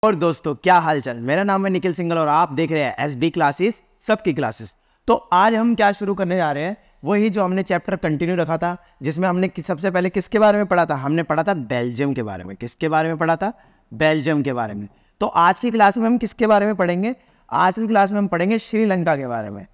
और दोस्तों क्या हाल चाल। मेरा नाम है निखिल सिंगल और आप देख रहे हैं एसबी क्लासेस, सबकी क्लासेस। तो आज हम क्या शुरू करने जा रहे हैं, वही जो हमने चैप्टर कंटिन्यू रखा था, जिसमें हमने सबसे पहले किसके बारे में पढ़ा था। हमने पढ़ा था बेल्जियम के बारे में। किसके बारे में पढ़ा था? बेल्जियम के बारे में। तो आज की क्लास में हम किसके बारे में पढ़ेंगे? आज की क्लास में हम पढ़ेंगे श्रीलंका के बारे में।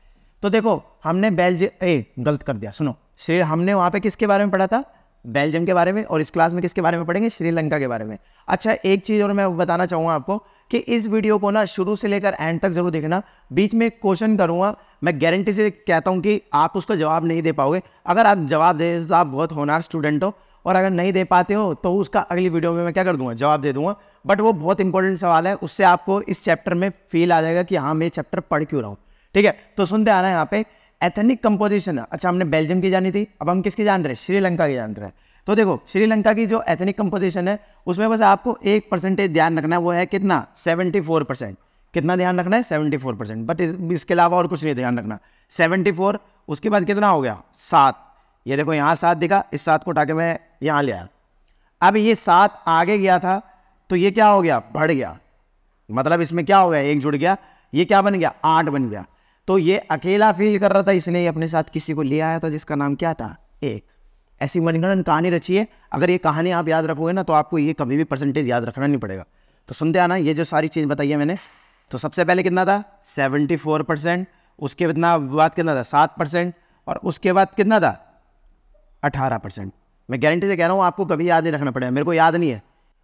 तो देखो, हमने गलत कर दिया, सुनो। हमने वहाँ पे किसके बारे में पढ़ा था? बेल्जियम के बारे में। और इस क्लास में किसके बारे में पढ़ेंगे? श्रीलंका के बारे में। अच्छा, एक चीज़ और मैं बताना चाहूँगा आपको कि इस वीडियो को ना शुरू से लेकर एंड तक जरूर देखना। बीच में क्वेश्चन करूँगा, मैं गारंटी से कहता हूँ कि आप उसका जवाब नहीं दे पाओगे। अगर आप जवाब दे तो आप बहुत होनहार स्टूडेंट हो, और अगर नहीं दे पाते हो तो उसका अगली वीडियो में मैं क्या कर दूंगा, जवाब दे दूंगा। बट वो बहुत इंपॉर्टेंट सवाल है, उससे आपको इस चैप्टर में फील आ जाएगा कि हाँ मैं चैप्टर पढ़ क्यों रहा हूँ। ठीक है, तो सुनते आना यहाँ पे एथनिक कंपोजिशन। अच्छा, हमने बेल्जियम की जानी थी, अब हम किसकी जान रहे हैं? श्रीलंका की जान रहे हैं। तो देखो, श्रीलंका की जो एथनिक कंपोजिशन है उसमें बस आपको एक परसेंटेज ध्यान रखना है, वो है कितना? 74%। कितना ध्यान रखना है? 74%। बट इसके अलावा और कुछ नहीं ध्यान रखना। 74, उसके बाद कितना हो गया? 7। ये देखो यहाँ 7 दिखा, इस 7 को उठा के मैं यहाँ ले आया। अब ये 7 आगे गया था तो ये क्या हो गया? बढ़ गया। मतलब इसमें क्या हो गया? एक जुड़ गया, ये क्या बन गया? 8 बन गया। तो ये अकेला फील कर रहा था, इसलिए अपने साथ किसी को ले आया था जिसका नाम क्या था? 1। ऐसी मनगढ़ंत कहानी रची है। अगर ये कहानी आप याद रखोगे ना तो आपको ये कभी भी परसेंटेज याद रखना नहीं पड़ेगा। तो सुनते आना, ये जो सारी चीज़ बताई है मैंने। तो सबसे पहले कितना था? 74%। उसके बाद कितना था? 7%। और उसके बाद कितना था? 18%। मैं गारंटी से कह रहा हूँ आपको कभी याद नहीं रखना पड़ेगा। मेरे को याद नहीं है,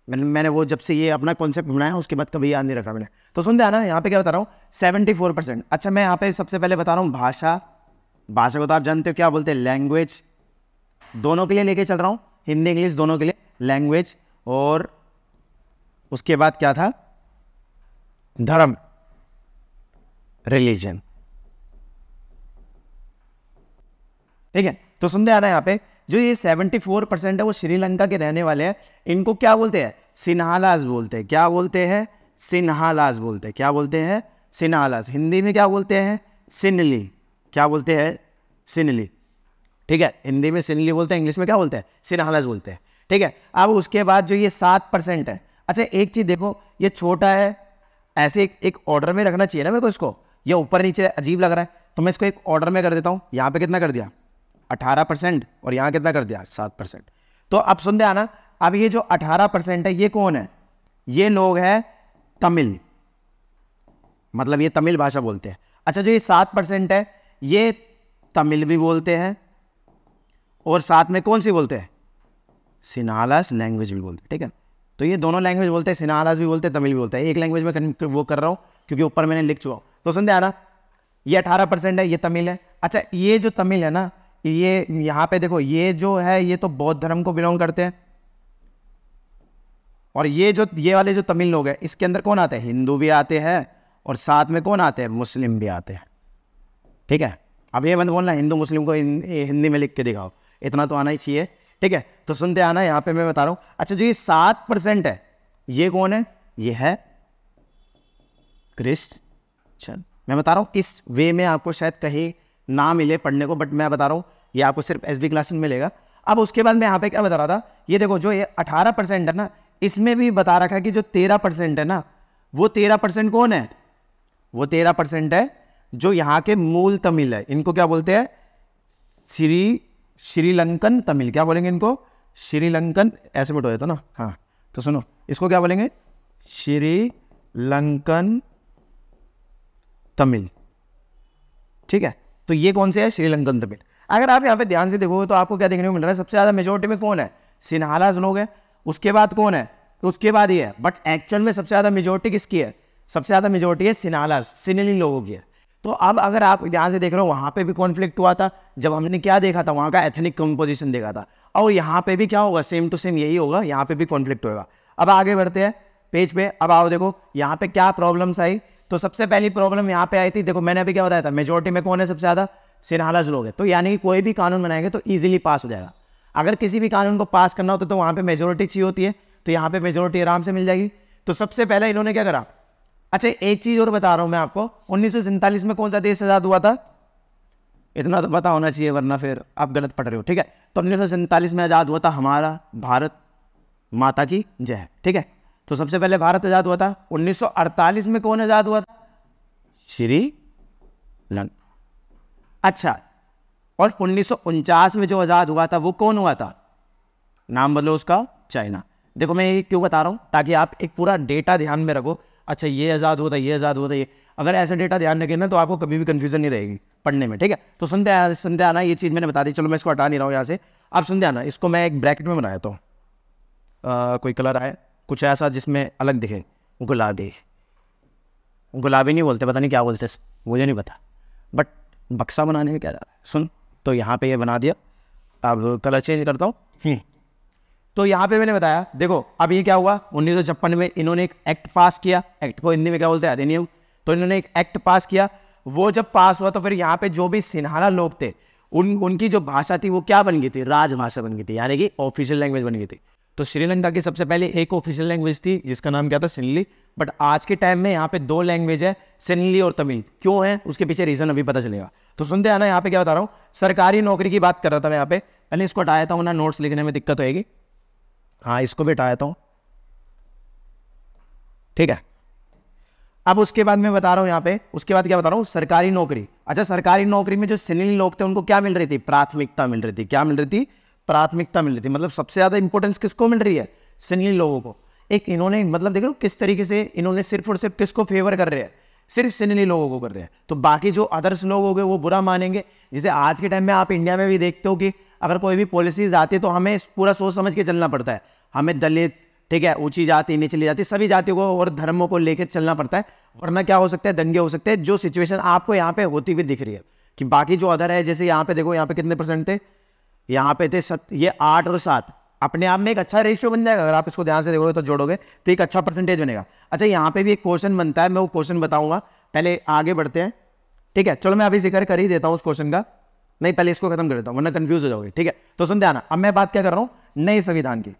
मैंने वो जब से ये अपना कॉन्सेप्ट बनाया उसके बाद कभी याद नहीं रखा मैंने। तो सुनते आना, यहाँ पे क्या बता रहा हूँ? 74%। अच्छा, मैं यहाँ पे सबसे पहले बता रहा हूँ भाषा। भाषा को तो आप जानते हो क्या बोलते हैं? लैंग्वेज। दोनों के लिए लेके चल रहा हूँ, हिंदी इंग्लिश दोनों के लिए। लैंग्वेज, और उसके बाद क्या था? धर्म, रिलीजन। ठीक है, तो सुनते आ रहे हैं यहाँ पे जो ये 74% है वो श्रीलंका के रहने वाले हैं। इनको क्या बोलते हैं? सिन्हालास बोलते हैं। क्या बोलते हैं? सिन्हालास बोलते हैं। क्या बोलते हैं? सिन्हालास। हिंदी में क्या बोलते हैं? सिन्हली। क्या बोलते हैं? सिन्हली। ठीक है, हिंदी में सिन्हली बोलते हैं, इंग्लिश में क्या बोलते हैं? सिन्हालास बोलते हैं। ठीक है, अब उसके बाद जो ये 7% है। अच्छा, एक चीज देखो, ये छोटा है, ऐसे एक ऑर्डर में रखना चाहिए ना मेरे को इसको। ये ऊपर नीचे अजीब लग रहा है, तो मैं इसको एक ऑर्डर में कर देता हूँ। यहाँ पे कितना कर दिया? 18%। और यहाँ कितना कर दिया? 7%। तो अब सुनते आना, अब ये जो 18% है ये कौन है? ये लोग हैं तमिल, मतलब ये तमिल भाषा बोलते हैं। अच्छा, जो ये 7% है ये तमिल भी बोलते हैं, और साथ में कौन सी बोलते हैं? सिन्हालास लैंग्वेज भी बोलते हैं। ठीक है, तो ये दोनों लैंग्वेज बोलते हैं, सिन्हालास भी बोलते हैं, तमिल भी बोलते हैं। एक लैंग्वेज में वो कर रहा हूँ क्योंकि ऊपर मैंने लिख चुका हूँ। तो सुनते आना, ये 18% है, ये तमिल है। अच्छा, ये जो तमिल है ना, ये यहाँ पे देखो, ये जो है ये तो बौद्ध धर्म को बिलोंग करते हैं। और ये वाले जो तमिल लोग हैं, इसके अंदर कौन आते हैं? हिंदू भी आते हैं, और साथ में कौन आते हैं? मुस्लिम भी आते हैं। ठीक है, अब ये मत बोलना हिंदू मुस्लिम को हिंदी में लिख के दिखाओ, इतना तो आना ही चाहिए। ठीक है, तो सुनते आना, यहाँ पे मैं बता रहा हूँ। अच्छा, जो ये 7% है ये कौन है? ये है क्रिश्चियन। मैं बता रहा हूँ, इस वे में आपको शायद कहीं ना मिले पढ़ने को, बट मैं बता रहा हूँ ये आपको सिर्फ एसबी क्लासेस में मिलेगा। अब उसके बाद मैं यहाँ पे क्या बता रहा था, ये देखो जो ये 18% है ना, इसमें भी बता रखा है कि जो 13% है ना, वो 13% कौन है? वो 13% है जो यहाँ के मूल तमिल है। इनको क्या बोलते हैं? श्रीलंकन तमिल। क्या बोलेंगे इनको? श्रीलंकन। ऐसे मिट हो जाता ना। हाँ, तो सुनो, इसको क्या बोलेंगे? श्रीलंकन तमिल। ठीक है, तो ये कौन से है? श्रीलंकन तमिल। अगर आप यहाँ पे ध्यान से देखोगे तो आपको क्या देखने को मिल रहा है? सबसे ज्यादा मेजोरिटी में कौन है? सिन्हालास लोग हैं। उसके बाद कौन है? तो उसके बाद ये है, बट एक्चुअल में सबसे ज्यादा मेजोरिटी किसकी है? सबसे ज्यादा मेजोरिटी है सिन्हालास, सिन्हली लोगों की है। तो अब अगर आप ध्यान से देख रहे हो, वहां पे भी कॉन्फ्लिक्ट हुआ था जब हमने क्या देखा था? वहां का एथनिक कंपोजिशन देखा था। और यहाँ पे भी क्या होगा? सेम टू सेम यही होगा, यहाँ पे भी कॉन्फ्लिक्ट होगा। अब आगे बढ़ते हैं पेज पे। अब आओ देखो यहाँ पे क्या प्रॉब्लम्स आई। तो सबसे पहली प्रॉब्लम यहाँ पे आई थी, देखो मैंने अभी क्या बताया था, मेजोरिटी में कौन है सबसे ज्यादा? सिन्हालास लोग है। तो यानी कि कोई भी कानून बनाएंगे तो ईजिली पास हो जाएगा। अगर किसी भी कानून को पास करना होता तो वहां पे मेजोरिटी चाहिए होती है, तो यहाँ पे मेजोरिटी आराम से मिल जाएगी। तो सबसे पहले इन्होंने क्या करा? अच्छा, एक चीज और बता रहा हूं मैं आपको, 1947 में कौन सा देश आजाद हुआ था? इतना तो पता होना चाहिए, वरना फिर आप गलत पढ़ रहे हो। ठीक है, तो 1947 में आजाद हुआ था हमारा भारत। माता की जय। ठीक है, तो सबसे पहले भारत आजाद हुआ था। 1948 में कौन आजाद हुआ था? श्रीलंका। अच्छा, और 1949 में जो आजाद हुआ था वो कौन हुआ था? नाम बोलो उसका, चाइना। देखो मैं ये क्यों बता रहा हूँ, ताकि आप एक पूरा डेटा ध्यान में रखो। अच्छा, ये आज़ाद हुआ था, ये आज़ाद हुआ था, ये अगर ऐसा डेटा ध्यान रखें ना तो आपको कभी भी कंफ्यूजन नहीं रहेगी पढ़ने में, ठीक है। तो सुनते आना, ये चीज़ मैंने बता दी। चलो मैं इसको हटा नहीं रहा हूँ यहाँ से, आप सुनते आना। इसको मैं एक ब्रैकेट में बनाया तो कोई कलर आए कुछ ऐसा जिसमें अलग दिखे। गुलाबी, गुलाबी नहीं बोलते, पता नहीं क्या बोलते, मुझे नहीं पता, बट बक्सा बनाने में क्या जा रहा है सुन। तो यहाँ पे ये बना दिया, अब कलर चेंज करता हूँ। तो यहाँ पे मैंने बताया, देखो अब ये क्या हुआ, 1956 में इन्होंने एक एक्ट पास किया। एक्ट को हिंदी में क्या बोलते हैं? अधिनियम। तो इन्होंने एक एक्ट पास किया। वो जब पास हुआ तो फिर यहाँ पे जो भी सिन्हाला लोग थे उनकी जो भाषा थी वो क्या बन गई थी? राजभाषा बन गई थी, यानी कि ऑफिशियल लैंग्वेज बन गई थी। तो श्रीलंका की सबसे पहले एक ऑफिशियल लैंग्वेज थी जिसका नाम क्या था? सिन्हली। बट आज के टाइम में यहाँ पे 2 लैंग्वेज है, सिन्हली और तमिल। क्यों है उसके पीछे रीजन अभी पता चलेगा। तो सुनते आना, यहाँ पे क्या बता रहा हूँ, सरकारी नौकरी की बात कर रहा था मैं यहाँ पे। पहले इसको हटाया था वरना नोट्स लिखने में दिक्कत होगी। हाँ, इसको भी हटाया था, ठीक है। अब उसके बाद मैं बता रहा हूँ यहाँ पे, उसके बाद क्या बता रहा हूँ, सरकारी नौकरी। अच्छा, सरकारी नौकरी में जो सिन्हली लोग थे उनको क्या मिल रही थी? प्राथमिकता मिल रही थी। क्या मिल रही थी? प्राथमिकता मिल रही थी। मतलब सबसे ज्यादा इंपॉर्टेंस किसको मिल रही है? सिन्हली लोगों को। एक इन्होंने मतलब देख लो किस तरीके से इन्होंने सिर्फ और सिर्फ किसको फेवर कर रहे हैं? सिर्फ सिन्हली लोगों को कर रहे हैं। तो बाकी जो अदर्स लोग हो गए वो बुरा मानेंगे। जैसे आज के टाइम में आप इंडिया में भी देखते हो कि अगर कोई भी पॉलिसीज आती है तो हमें पूरा सोच समझ के चलना पड़ता है। हमें दलित, ठीक है, ऊंची जाति, निचली जाति, सभी जातियों को और धर्मों को लेकर चलना पड़ता है, वरना क्या हो सकता है? दंगे हो सकते हैं। जो सिचुएशन आपको यहाँ पे होती हुई दिख रही है कि बाकी जो अदर है, जैसे यहाँ पे देखो, यहाँ पे कितने परसेंट थे? यहाँ पे थे ये 8 और 7। अपने आप में एक अच्छा रेशियो बन जाएगा। अगर आप इसको ध्यान से देखोगे तो जोड़ोगे तो एक अच्छा परसेंटेज बनेगा। अच्छा, यहाँ पे भी एक क्वेश्चन बनता है, मैं वो क्वेश्चन बताऊंगा, पहले आगे बढ़ते हैं, ठीक है। चलो मैं अभी जिक्र कर ही देता हूँ उस क्वेश्चन का, नहीं पहले इसको खत्म कर देता हूँ वरना कंफ्यूज हो जाओगे, ठीक है। तो सुनते आना, अब मैं बात क्या कर रहा हूँ? नए संविधान की।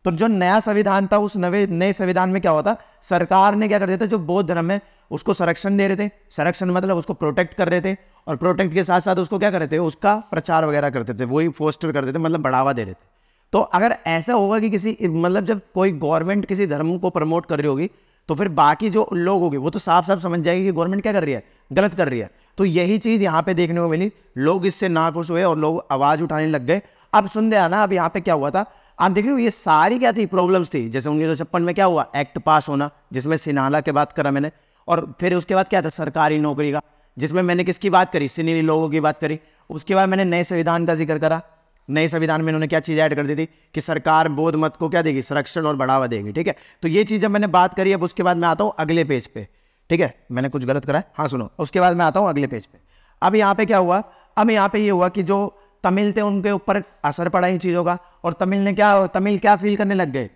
तो जो नया संविधान था, उस नए संविधान में क्या होता? सरकार ने क्या कर दिया था, जो बौद्ध धर्म है उसको संरक्षण दे रहे थे। संरक्षण मतलब उसको प्रोटेक्ट कर रहे थे, और प्रोटेक्ट के साथ साथ उसको क्या कर रहे थे? उसका प्रचार वगैरह करते थे, वही फोस्टर कर देते थे, मतलब बढ़ावा दे रहे थे। तो अगर ऐसा होगा कि किसी मतलब जब कोई गवर्नमेंट किसी धर्म को प्रमोट कर रही होगी तो फिर बाकी जो लोग होंगे वो तो साफ साफ समझ जाएगी कि गवर्नमेंट क्या कर रही है? गलत कर रही है। तो यही चीज यहाँ पे देखने को मिली, लोग इससे नाखुश हुए और लोग आवाज उठाने लग गए। अब सुन दे आना, अब यहाँ पे क्या हुआ था, आप देख रहे हो, ये सारी क्या थी? प्रॉब्लम्स थी। जैसे 1956 में क्या हुआ? एक्ट पास होना, जिसमें सिन्हाला की बात करा मैंने, और फिर उसके बाद क्या था? सरकारी नौकरी का, जिसमें मैंने किसकी बात करी? सिन्हली लोगों की बात करी। उसके बाद मैंने नए संविधान का जिक्र करा। नए संविधान में इन्होंने क्या चीज़ ऐड कर दी थी कि सरकार बौद्ध मत को क्या देगी? संरक्षण और बढ़ावा देगी, ठीक है। तो ये चीज़ जब मैंने बात करी, अब उसके बाद मैं आता हूँ अगले पेज पे, ठीक है। मैंने कुछ गलत करा है, हाँ सुनो, उसके बाद मैं आता हूँ अगले पेज पे। अब यहाँ पे क्या हुआ? अब यहाँ पे ये हुआ कि जो तमिल थे उनके ऊपर असर पड़ा इन चीज़ों का, और तमिल क्या फील करने लग गए?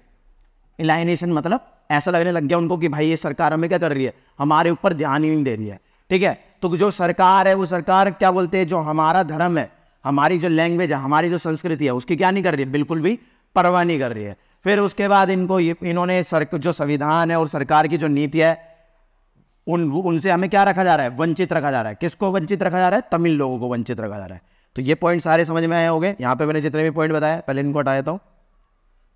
इलाइनेशन, मतलब ऐसा लगने लग गया उनको कि भाई ये सरकार हमें क्या कर रही है? हमारे ऊपर ध्यान ही नहीं दे रही है, ठीक है। तो जो सरकार है वो सरकार क्या बोलते हैं? जो हमारा धर्म है, हमारी जो लैंग्वेज है, हमारी जो संस्कृति है, उसकी क्या नहीं कर रही है? बिल्कुल भी परवाह नहीं कर रही है। फिर उसके बाद इन्होंने जो संविधान है और सरकार की जो नीति है, उनसे हमें क्या रखा जा रहा है? वंचित रखा जा रहा है। किसको वंचित रखा जा रहा है? तमिल लोगों को वंचित रखा जा रहा है। तो ये पॉइंट सारे समझ में आए होंगे। यहाँ पे मैंने जितने भी पॉइंट बताया, पहले इनको हटा देता हूँ।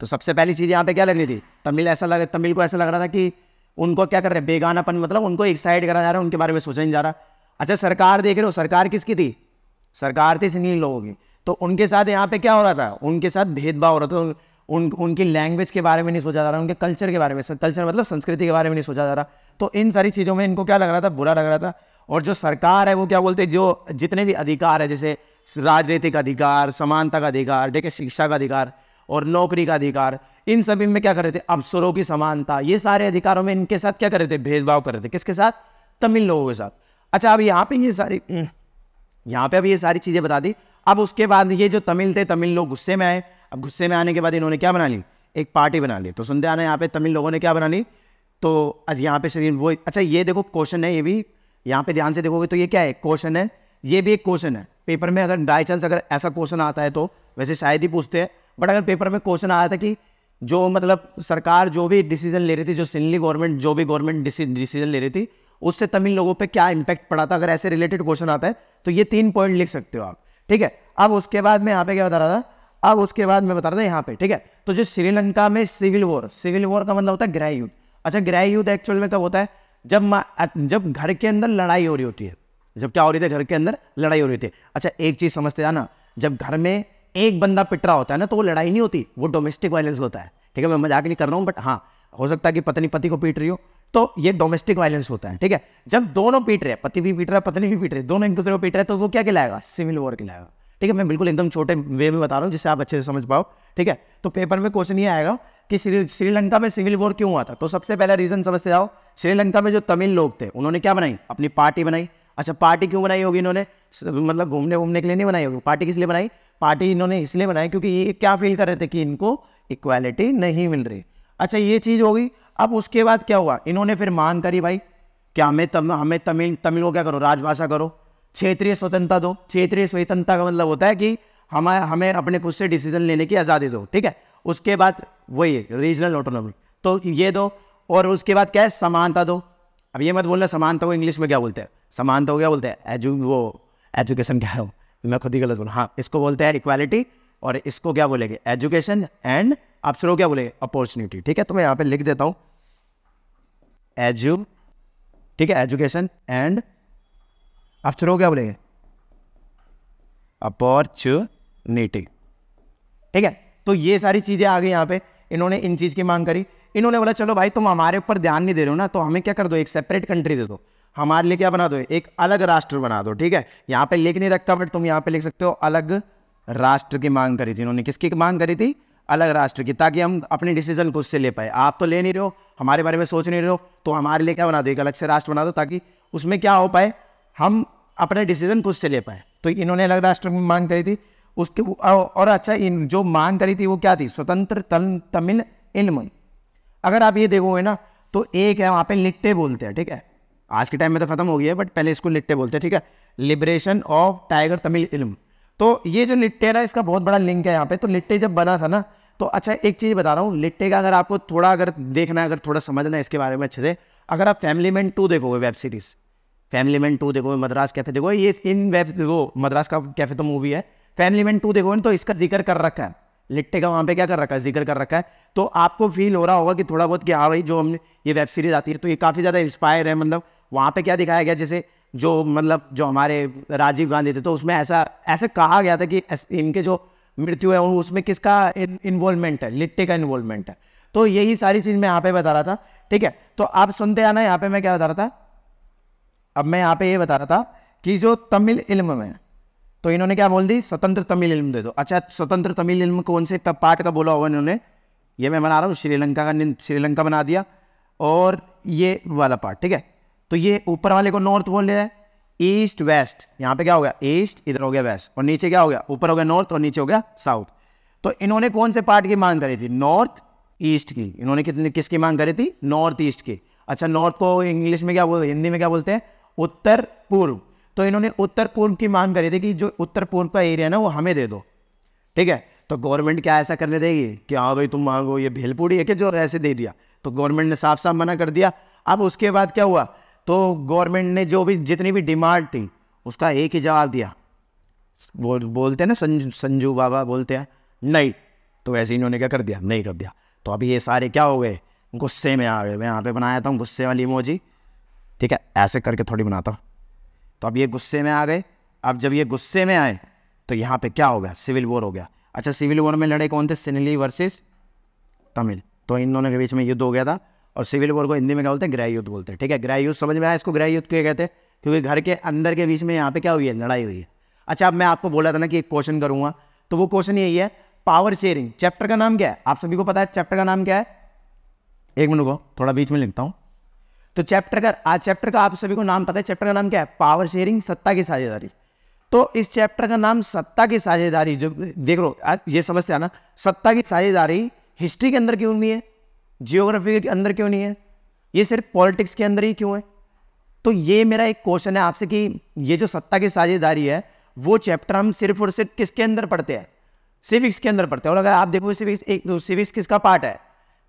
तो सबसे पहली चीज़ यहाँ पे क्या लग रही थी? तमिल को ऐसा लग रहा था कि उनको क्या कर रहे हैं? बेगानापन, मतलब उनको एक साइड करा जा रहा है, उनके बारे में सोचा नहीं जा रहा। अच्छा, सरकार देख रहे हो, सरकार किसकी थी? सरकार थी सिन्हली लोगों की। तो उनके साथ यहाँ पे क्या हो रहा था? उनके साथ भेदभाव हो रहा था। उनकी लैंग्वेज के बारे में नहीं सोचा जा रहा, उनके कल्चर के बारे में, कल्चर मतलब संस्कृति के बारे में नहीं सोचा जा रहा। तो इन सारी चीज़ों में इनको क्या लग रहा था? बुरा लग रहा था। और जो सरकार है वो क्या बोलते हैं? जो जितने भी अधिकार है, जैसे राजनीतिक अधिकार, समानता का अधिकार, ठीक है, शिक्षा का अधिकार और नौकरी का अधिकार, इन सभी में क्या कर रहे थे? अवसरों की समानता, ये सारे अधिकारों में इनके साथ क्या कर रहे थे? भेदभाव कर रहे थे। किसके साथ? तमिल लोगों के साथ। अच्छा, अब यहाँ पे अभी ये सारी चीजें बता दी। अब उसके बाद ये जो तमिल थे, तमिल लोग गुस्से में आए। अब गुस्से में आने के बाद इन्होंने क्या बना ली? एक पार्टी बना ली। तो सुनते आना, यहाँ पे तमिल लोगों ने क्या बना ली? तो आज यहाँ पे शरीर वो, अच्छा ये देखो क्वेश्चन है, ये भी यहाँ पे ध्यान से देखोगे तो ये क्या है? क्वेश्चन है, ये भी एक क्वेश्चन है पेपर में। अगर बाई चांस अगर ऐसा क्वेश्चन आता है तो वैसे शायद ही पूछते हैं, बट अगर पेपर में क्वेश्चन आया था कि जो मतलब सरकार जो भी डिसीजन ले रही थी, जो सिन्हली गवर्नमेंट जो भी गवर्नमेंट डिसीजन ले रही थी, उससे तमिल लोगों पे क्या इंपैक्ट पड़ा था, अगर ऐसे रिलेटेड क्वेश्चन आता है तो ये 3 पॉइंट लिख सकते हो आप, ठीक है। अब उसके बाद में यहाँ पे क्या बता रहा था? अब उसके बाद मैं बता रहा था यहाँ पे, ठीक है। तो जो श्रीलंका में सिविल वॉर का मतलब होता है गृह युद्ध। अच्छा, गृह युद्ध एक्चुअल में कब होता है? जब घर के अंदर लड़ाई हो रही होती है। जब क्या हो रही थी? घर के अंदर लड़ाई हो रही थी। अच्छा, एक चीज समझते जाना, जब घर में एक बंदा पिट रहा होता है ना, तो वो लड़ाई नहीं होती, वो डोमेस्टिक वायलेंस होता है, ठीक है। मैं मजाक नहीं कर रहा हूँ, बट हाँ, हो सकता है कि पत्नी पति को पीट रही हो, तो ये डोमेस्टिक वायलेंस होता है, ठीक है। जब दोनों पीट रहे हैं, पति भी पीट रहा है, पत्नी भी पीट रही है, दोनों एक दूसरे को पीट रहे हैं, तो वो क्या कहलाएगा? सिविल वॉर कहलाएगा, ठीक है। मैं बिल्कुल एकदम छोटे वे में बता रहा हूँ जिससे आप अच्छे से समझ पाओ, ठीक है। तो पेपर में क्वेश्चन ये आएगा कि श्रीलंका में सिविल वॉर क्यों हुआ था। तो सबसे पहला रीजन समझते जाओ, श्रीलंका में जो तमिल लोग थे उन्होंने क्या बनाई? अपनी पार्टी बनाई। अच्छा, पार्टी क्यों बनाई होगी इन्होंने? मतलब घूमने के लिए नहीं बनाई होगी। पार्टी किस लिए बनाई? पार्टी इन्होंने इसलिए बनाई क्योंकि ये क्या फील कर रहे थे कि इनको इक्वालिटी नहीं मिल रही। अच्छा, ये चीज हो गई। अब उसके बाद क्या हुआ? इन्होंने फिर मांग करी, भाई क्या हमें तमिल को क्या करो? राजभाषा करो, क्षेत्रीय स्वतंत्रता दो। क्षेत्रीय स्वतंत्रता का मतलब होता है कि हमें अपने खुद से डिसीजन लेने की आज़ादी दो, ठीक है। उसके बाद वही रीजनल ऑटोनॉमी, तो ये दो। और उसके बाद क्या है? समानता दो। अब ये मत बोलना समानता को इंग्लिश में क्या बोलते हैं? समानता को क्या बोलते हैं? एजुकेशन क्या है? मैं खुद ही गलत बोला, हाँ, इसको बोलते हैं इक्वालिटी, और इसको क्या बोलेंगे? एजुकेशन एंड अप्सरो क्या बोलेंगे? अपॉर्चुनिटी, ठीक है। तो मैं यहाँ पे लिख देता हूँ ठीक है, एजुकेशन एंड अप्सरो क्या बोलेंगे? अपॉर्चुनिटी, ठीक है। तो ये सारी चीजें आ गई यहाँ पे। इन्होंने इन चीज की मांग करी। इन्होंने बोला चलो भाई, तुम हमारे ऊपर ध्यान नहीं दे रहे हो ना, तो हमें क्या कर दो? एक सेपरेट कंट्री दे दो, हमारे लिए क्या बना दो? एक अलग राष्ट्र बना दो, ठीक है। यहाँ पे लिख नहीं रखा, बट तुम यहाँ पे लिख सकते हो अलग राष्ट्र की मांग करी थी इन्होंने। किसकी मांग करी थी? अलग राष्ट्र की, ताकि हम अपने डिसीजन खुद से ले पाए। आप तो ले नहीं रहे हो, हमारे बारे में सोच नहीं रहे हो, तो हमारे लिए क्या बना दो? एक अलग से राष्ट्र बना दो, ताकि उसमें क्या हो पाए? हम अपने डिसीजन खुद से ले पाए। तो इन्होंने अलग राष्ट्र की मांग करी थी। उसके और अच्छा, इन जो मांग करी थी वो क्या थी? स्वतंत्र तमिल इल्म। अगर आप ये देखोगे ना, तो एक है वहाँ पे लिट्टे बोलते हैं, ठीक है। आज के टाइम में तो खत्म हो गया है, बट पहले इसको लिट्टे बोलते हैं, ठीक है। लिबरेशन ऑफ टाइगर तमिल इल्म। तो ये जो लिट्टे ना, इसका बहुत बड़ा लिंक है यहाँ पे। तो लिट्टे जब बना था ना, तो अच्छा एक चीज़ बता रहा हूँ, लिट्टे का अगर आपको थोड़ा अगर देखना है, अगर थोड़ा समझना है इसके बारे में अच्छे से, अगर आप फैमिली मैन 2 देखोगे, वेब सीरीज फैमिली मैन 2 देखोगे, मद्रास कैफे देखोगे, ये इन वेब वो मद्रास का कैफे तो मूवी है, फैमिली मैन 2 देखोगे तो इसका जिक्र कर रखा है, लिट्टे का वहाँ पे क्या कर रखा है? जिक्र कर रखा है। तो आपको फील हो रहा होगा कि थोड़ा बहुत कि हाँ भाई, जो हमने ये वेब सीरीज आती है तो ये काफ़ी ज़्यादा इंस्पायर है। मतलब वहाँ पे क्या दिखाया गया, जैसे जो हमारे राजीव गांधी थे, तो उसमें ऐसा कहा गया था कि इनके जो मृत्यु है उसमें किसका इन्वॉल्वमेंट है? लिट्टे का इन्वॉल्वमेंट है। तो यही सारी चीज़ मैं यहाँ पे बता रहा था, ठीक है। तो आप सुनते आना, यहाँ पे मैं क्या बता रहा था? अब मैं यहाँ पे ये बता रहा था कि जो तमिल इल्म में, तो इन्होंने क्या बोल दी? स्वतंत्र तमिल इल्म दे दो। अच्छा, स्वतंत्र तमिल इल्म कौन से पार्ट का बोला होगा इन्होंने? ये मैं बना रहा हूँ, श्रीलंका बना दिया, और ये वाला पार्ट, ठीक है। तो ये ऊपर वाले को नॉर्थ बोल रहा है, ईस्ट वेस्ट, यहाँ पे क्या हो गया? ईस्ट, इधर हो गया वेस्ट, और नीचे क्या हो गया? ऊपर हो गया नॉर्थ और नीचे हो गया साउथ। तो इन्होंने कौन से पार्ट की मांग करी थी? नॉर्थ ईस्ट की। इन्होंने किसकी मांग करी थी? नॉर्थ ईस्ट की। अच्छा, नॉर्थ को इंग्लिश में क्या बोलते हैं? हिंदी में क्या बोलते हैं? उत्तर पूर्व। तो इन्होंने उत्तर पूर्व की मांग करी थी कि जो उत्तर पूर्व का एरिया ना, वो हमें दे दो, ठीक है। तो गवर्नमेंट क्या ऐसा करने देगी कि हाँ भाई तुम मांगो? ये भेलपूड़ी है कि जो ऐसे दे दिया? तो गवर्नमेंट ने साफ साफ मना कर दिया। अब उसके बाद क्या हुआ? तो गवर्नमेंट ने जितनी भी डिमांड थी उसका एक ही जवाब दिया। वो बोलते हैं ना, संजू बाबा बोलते हैं, नहीं। तो वैसे इन्होंने क्या कर दिया? नहीं कर दिया। तो अभी ये सारे क्या हो गए? गुस्से में आ गए। मैं यहाँ पे बनाया था गुस्से वाली इमोजी, ठीक है, ऐसे करके थोड़ी बनाता हूँ। तो अब ये गुस्से में आ गए। अब जब ये गुस्से में आए तो यहाँ पे क्या हो गया? सिविल वॉर हो गया। अच्छा, सिविल वॉर में लड़े कौन थे? सिनली वर्सेस तमिल। तो इन दोनों के बीच में युद्ध हो गया था, और सिविल वॉर को हिंदी में क्या बोलते हैं? गृह युद्ध बोलते हैं, ठीक है। गृह युद्ध समझ में आया? इसको गृह युद्ध क्यों कहते हैं? क्योंकि घर के अंदर के बीच में यहाँ पे क्या हुई है? लड़ाई हुई है। अच्छा, अब मैं आपको बोला था ना कि एक क्वेश्चन करूँगा, तो वो क्वेश्चन यही है, पावर शेयरिंग। चैप्टर का नाम क्या है? आप सभी को पता है चैप्टर का नाम क्या है? एक मिनट को थोड़ा बीच में लिखता हूँ। तो चैप्टर का आप सभी को नाम पता है, चैप्टर का नाम क्या है? पावर शेयरिंग, सत्ता की साझेदारी। तो इस चैप्टर का नाम सत्ता की साझेदारी, जो देख लो आज ये समझते हैं ना, सत्ता की साझेदारी हिस्ट्री के अंदर क्यों नहीं है? जियोग्राफी के अंदर क्यों नहीं है? ये सिर्फ पॉलिटिक्स के अंदर ही क्यों है? तो ये मेरा एक क्वेश्चन है आपसे कि ये जो सत्ता की साझेदारी है, वो चैप्टर हम सिर्फ और सिर्फ किसके अंदर पढ़ते हैं? सिविक्स के अंदर पढ़ते हैं। और अगर आप देखो सिविक्स किसका पार्ट है?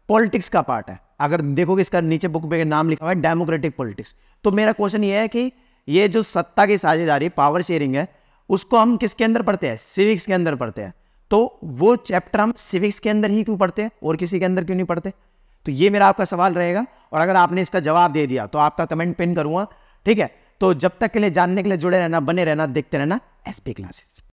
पॉलिटिक्स का पार्ट है। अगर देखोगे इसका नीचे बुक पे नाम लिखा हुआ है डेमोक्रेटिक पॉलिटिक्स। तो मेरा क्वेश्चन ये है कि ये जो सत्ता की साझेदारी, पावर शेयरिंग है, उसको हम किसके अंदर पढ़ते हैं? सिविक्स के अंदर पढ़ते हैं। तो वो चैप्टर हम सिविक्स के अंदर ही क्यों पढ़ते हैं और किसी के अंदर क्यों नहीं पढ़ते? तो ये मेरा आपका सवाल रहेगा, और अगर आपने इसका जवाब दे दिया तो आपका कमेंट पिन करूंगा, ठीक है। तो जब तक के लिए जानने के लिए जुड़े रहना, बने रहना, देखते रहना एसपी क्लासेस।